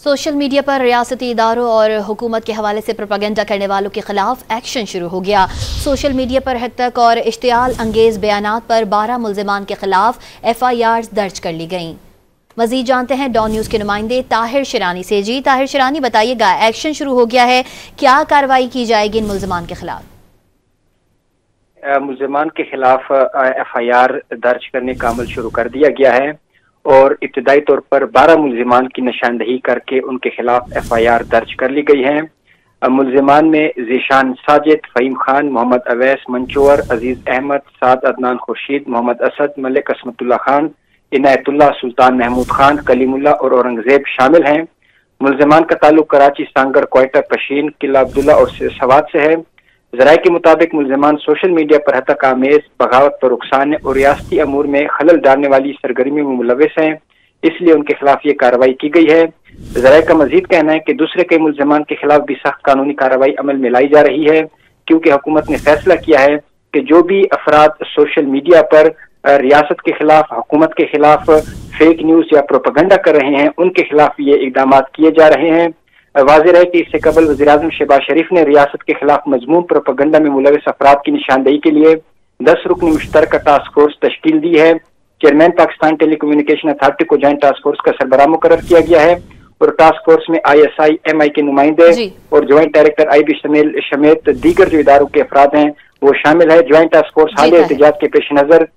Social media पर रियासती इदारों और हुकूमत के हवाले से प्रोपेगेंडा करने वालों के खिलाफ एक्शन शुरू हो गया। सोशल मीडिया पर हद तक और इश्तियाल अंगेज बयानात पर 12 मुल्जिमान के खिलाफ FIR दर्ज कर ली गईं। मजीद जानते हैं डॉन न्यूज़ के नुमाइंदे ताहिर शिरानी से। जी ताहिर शिरानी, बताइएगा, एक्शन शुरू हो गया है, क्या कार्रवाई की जाएगी इन मुल्जिमान के खिलाफ? मुल्जिमान के खिलाफ FIR दर्ज करने का अमल शुरू कर दिया गया है और इब्तदाई तौर पर 12 मुल्जिमान की निशानदही करके उनके खिलाफ FIR दर्ज कर ली गई है। मुल्जिमान में ज़ीशान साजिद, फ़हीम खान, मोहम्मद अवैस, मंचोर, अजीज अहमद, साद अदनान खुर्शीद, मोहम्मद असद, मलिक असमतुल्ला खान, इनायतुल्लाह, सुल्तान महमूद खान, कलीमुल्लाह और औरंगजेब शामिल हैं। मुल्जिमान का ताल्लुक कराची, सांगर, क्वेटा, पशीन, किला अब्दुल्ला और सवात से है। ज़राए के मुताबिक मुल्जिमान सोशल मीडिया पर हतक आमेज, बगावत पर रुखसान और रियासती अमूर में खलल डालने वाली सरगर्मियों में मुलविस हैं, इसलिए उनके खिलाफ ये कार्रवाई की गई है। ज़राए का मजीद कहना है कि दूसरे कई मुल्जिमान के खिलाफ भी सख्त कानूनी कार्रवाई अमल में लाई जा रही है, क्योंकि हुकूमत ने फैसला किया है कि जो भी अफराद सोशल मीडिया पर रियासत के खिलाफ, हुकूमत के खिलाफ फेक न्यूज़ या प्रोपेगेंडा कर रहे हैं, उनके खिलाफ ये इकदाम किए जा रहे हैं। वाज़ेह है कि इससे कबल वज़ीर-ए-आज़म शहबाज शरीफ ने रियासत के खिलाफ मजमून प्रोपेगेंडा में मुलविस अफराद की निशानदेही के लिए 10 रुकनी मुश्तरका टास्क फोर्स तश्कील दी है। Chairman Pakistan telecommunication authority को जॉइंट टास्क फोर्स का सरबराह मुकर्रर किया गया है और टास्क फोर्स में ISI, MI के नुमाइंदे और ज्वाइंट डायरेक्टर IB समेत दीगर जो इदारों के अफराद हैं वो शामिल है। ज्वाइंट टास्क फोर्स हालिया एहतिजाज के पेश नजर